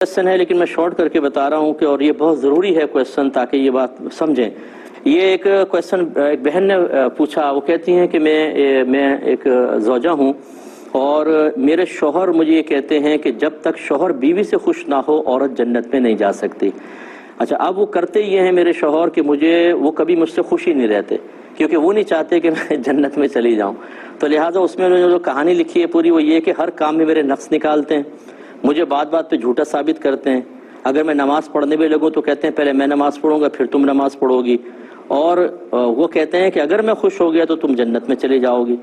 Question है लेकिन मैं शॉर्ट करके बता रहा हूँ कि और ये बहुत ज़रूरी है क्वेश्चन ताकि ये बात समझें। ये एक क्वेश्चन एक बहन ने पूछा, वो कहती हैं कि मैं एक ज़ौजा हूँ और मेरे शौहर मुझे ये कहते हैं कि जब तक शौहर बीवी से खुश ना हो औरत जन्नत में नहीं जा सकती। अच्छा, अब वो करते ये हैं मेरे शौहर कि वो कभी मुझसे खुश ही नहीं रहते क्योंकि वो नहीं चाहते कि मैं जन्नत में चली जाऊँ। तो लिहाजा उसमें उन्होंने जो कहानी लिखी है पूरी वो ये कि हर काम में मेरे नक्स निकालते हैं, मुझे बात बात पे झूठा साबित करते हैं। अगर मैं नमाज़ पढ़ने भी लगूँ तो कहते हैं पहले मैं नमाज़ पढ़ूंगा फिर तुम नमाज़ पढ़ोगी, और वो कहते हैं कि अगर मैं खुश हो गया तो तुम जन्नत में चले जाओगी।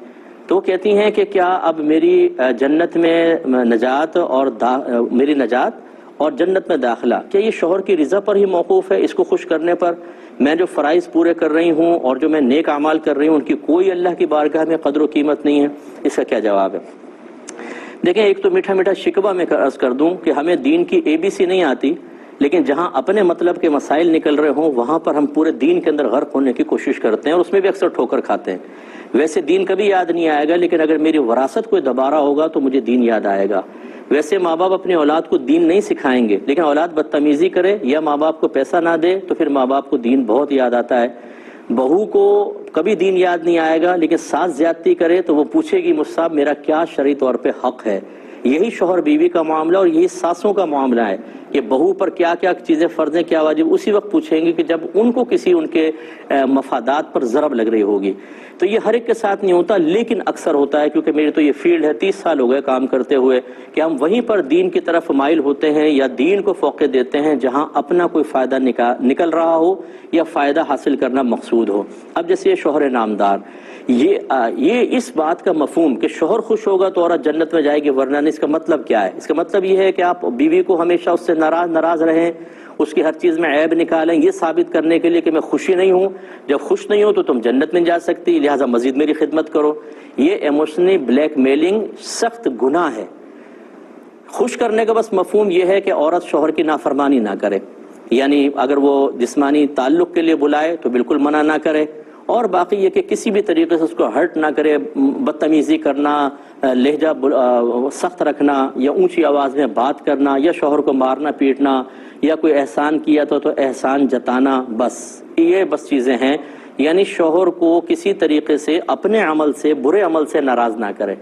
तो वो कहती हैं कि क्या अब मेरी जन्नत में नजात और मेरी नजात और जन्नत में दाखिला क्या ये शौहर की रज़ा पर ही मौकूफ़ है? इसको खुश करने पर मैं जो फ़राइज़ पूरे कर रही हूँ और जो मैं नेक अमाल कर रही हूँ उनकी कोई अल्लाह की बारगाह में क़द्र व कीमत नहीं है? इसका क्या जवाब है? देखें, एक तो मीठा मीठा शिकवा में अर्ज़ कर दूं कि हमें दीन की ABC नहीं आती, लेकिन जहां अपने मतलब के मसाइल निकल रहे हों वहां पर हम पूरे दीन के अंदर गर्क होने की कोशिश करते हैं और उसमें भी अक्सर ठोकर खाते हैं। वैसे दीन कभी याद नहीं आएगा, लेकिन अगर मेरी वरासत कोई दबा रहा होगा तो मुझे दीन याद आएगा। वैसे माँ बाप अपने औलाद को दीन नहीं सिखाएंगे, लेकिन औलाद बदतमीज़ी करे या माँ बाप को पैसा ना दे तो फिर माँ बाप को दीन बहुत याद आता है। बहू को कभी दीन याद नहीं आएगा, लेकिन सास ज्यादती करे तो वो पूछेगी मुझसे मेरा क्या शरई तौर पे हक है। यही शौहर बीवी का मामला और यही सासों का मामला है कि बहू पर क्या क्या चीज़ें फ़र्ज़ हैं, क्या वाजिब, उसी वक्त पूछेंगे कि जब उनको किसी उनके मफादात पर ज़रब लग रही होगी। तो ये हर एक के साथ नहीं होता, लेकिन अक्सर होता है, क्योंकि मेरी तो ये फील्ड है, 30 साल हो गए काम करते हुए, कि हम वहीं पर दीन की तरफ माइल होते हैं या दीन को फ़ौक़े देते हैं जहाँ अपना कोई फ़ायदा निकल रहा हो या फ़ायदा हासिल करना मकसूद हो। अब जैसे ये शौहर नामदार, ये इस बात का मफहूम कि शौहर खुश होगा तो औरत जन्नत में जाएगी वरना नहीं, इसका मतलब क्या है? इसका मतलब ये है कि आप बीवी को हमेशा उससे नाराज़ रहें, उसकी हर चीज़ में ऐब निकालें, ये साबित करने के लिए कि मैं खुशी नहीं हूँ। जब खुश नहीं हो तो तुम जन्नत में जा सकती, लिहाजा मज़ीद मेरी खिदमत करो। ये इमोशनली ब्लैकमेलिंग सख्त गुनाह है। खुश करने का बस मफहूम ये है कि औरत शौहर की नाफरमानी ना करे, यानी अगर वो जिस्मानी ताल्लुक़ के लिए बुलाए तो बिल्कुल मना ना करे, और बाकी ये कि किसी भी तरीके से उसको हर्ट ना करे, बदतमीज़ी करना, लहजा सख्त रखना या ऊंची आवाज़ में बात करना या शौहर को मारना पीटना या कोई एहसान किया तो एहसान जताना, बस ये चीज़ें हैं। यानी शौहर को किसी तरीके से अपने अमल से, बुरे अमल से नाराज़ ना करे।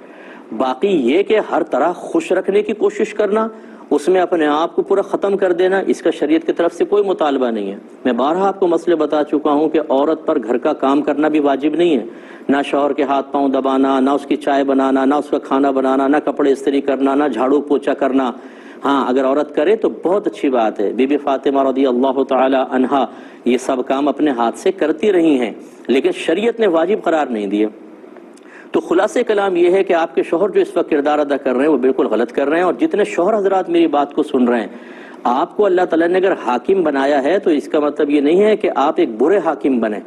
बाकी ये कि हर तरह खुश रखने की कोशिश करना, उसमें अपने आप को पूरा ख़त्म कर देना, इसका शरीयत की तरफ से कोई मुतालबा नहीं है। मैं बारहा आपको मसले बता चुका हूँ कि औरत पर घर का काम करना भी वाजिब नहीं है, ना शौहर के हाथ पाँव दबाना, ना उसकी चाय बनाना, ना उसका खाना बनाना, ना कपड़े इस्त्री करना, ना झाड़ू पोछा करना। हाँ, अगर औरत करे तो बहुत अच्छी बात है। बीबी फातिमा रज़ियल्लाहु तआला अन्हा ये सब काम अपने हाथ से करती रही हैं, लेकिन शरीयत ने वाजिब करार नहीं दिए। तो खुलासे कलाम ये है कि आपके शौहर जो इस वक्त किरदार अदा कर रहे हैं वो बिल्कुल गलत कर रहे हैं। और जितने शौहर हजरात मेरी बात को सुन रहे हैं, आपको अल्लाह ताला ने अगर हाकिम बनाया है तो इसका मतलब ये नहीं है कि आप एक बुरे हाकिम बने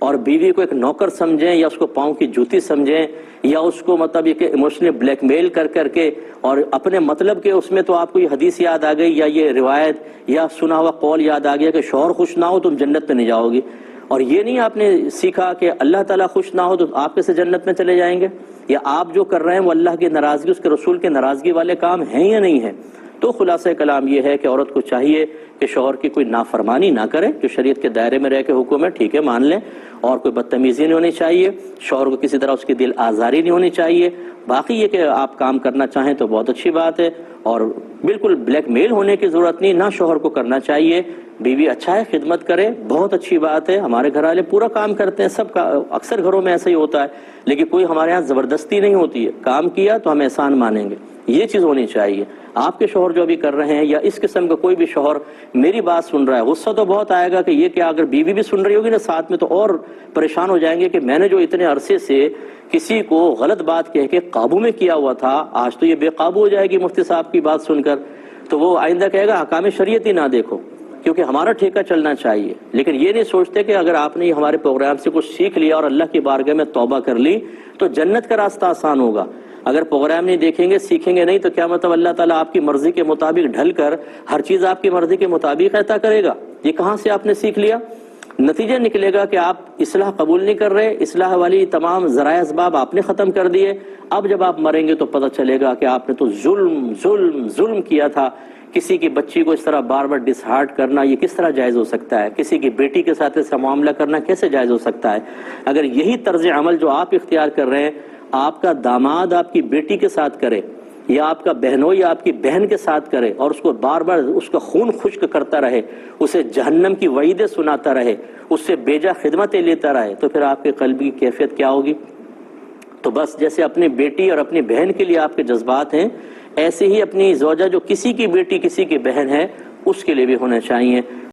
और बीवी को एक नौकर समझें या उसको पाँव की जूती समझें या उसको मतलब ये कि इमोशनली ब्लैकमेल कर करके और अपने मतलब के उसमें तो आपको ये हदीस याद आ गई या ये रिवायत या सुना हुआ कौल याद आ गया कि शौहर खुश ना हो तुम जन्नत में नहीं जाओगी, और ये नहीं आपने सीखा कि अल्लाह ताला खुश ना हो तो आप कैसे जन्नत में चले जाएंगे, या आप जो कर रहे हैं वो अल्लाह की नाराज़गी, उसके रसूल की नाराज़गी वाले काम हैं या नहीं है। तो खुलासा कलाम ये है कि औरत को चाहिए कि शौहर की कोई नाफरमानी ना करे, जो शरीयत के दायरे में रह के हुक्म है ठीक है मान लें, और कोई बदतमीज़ी नहीं होनी चाहिए, शौहर को किसी तरह उसकी दिल आज़ारी नहीं होनी चाहिए। बाकी ये कि आप काम करना चाहें तो बहुत अच्छी बात है, और बिल्कुल ब्लैकमेल होने की ज़रूरत नहीं, ना शौहर को करना चाहिए। बीवी अच्छा है, खिदमत करे, बहुत अच्छी बात है। हमारे घर वाले पूरा काम करते हैं, सब का अक्सर घरों में ऐसा ही होता है, लेकिन कोई हमारे यहाँ ज़बरदस्ती नहीं होती है। काम किया तो हम एहसान मानेंगे, ये चीज़ होनी चाहिए। आपके शौहर जो भी कर रहे हैं या इस किस्म का कोई भी शौहर मेरी बात सुन रहा है, गुस्सा तो बहुत आएगा कि ये क्या, अगर बीवी भी सुन रही होगी ना साथ में तो और परेशान हो जाएंगे कि मैंने जो इतने अरसे से किसी को गलत बात कह के काबू में किया हुआ था, आज तो ये बेकाबू हो जाएगी मुफ्ती साहब की बात सुनकर, तो वो आइंदा कहेगा हकाम शरीयत ही ना देखो, क्योंकि हमारा ठेका चलना चाहिए। लेकिन ये नहीं सोचते कि अगर आपने हमारे प्रोग्राम से कुछ सीख लिया और अल्लाह की बारगाह में तौबा कर ली तो जन्नत का रास्ता आसान होगा। अगर प्रोग्राम नहीं देखेंगे, सीखेंगे नहीं, तो क्या मतलब अल्लाह ताला आपकी मर्जी के मुताबिक ढल कर हर चीज़ आपकी मर्जी के मुताबिक अता करेगा? ये कहाँ से आपने सीख लिया? نتیجہ نکلے گا کہ آپ اصلاح قبول نہیں کر رہے، اصلاح والی تمام ذرائع اسباب آپ نے ختم کر دیے. اب جب آپ مریں گے تو پتہ چلے گا کہ آپ نے تو ظلم ظلم ظلم کیا تھا. کسی کی بچی کو اس طرح بار بار ڈس ہارٹ کرنا یہ کس طرح جائز ہو سکتا ہے؟ کسی کی بیٹی کے ساتھ ایسا معاملہ کرنا کیسے جائز ہو سکتا ہے؟ اگر یہی طرز عمل جو آپ اختیار کر رہے ہیں آپ کا داماد آپ کی بیٹی کے ساتھ کرے، یا آپ کا بہنوئی آپ کی بہن کے ساتھ کرے، اور اس کو بار بار اس کا خون خشک کرتا رہے، اسے جہنم کی وعیدیں سناتا رہے، اس سے بیجا خدمتیں لیتا رہے، تو پھر آپ کے قلب کی کیفیت کیا ہوگی؟ تو بس جیسے اپنی بیٹی اور اپنی بہن کے لیے آپ کے جذبات ہیں، ایسے ہی اپنی زوجہ جو کسی کی بیٹی کسی کی بہن ہے اس کے لیے بھی ہونا چاہیے.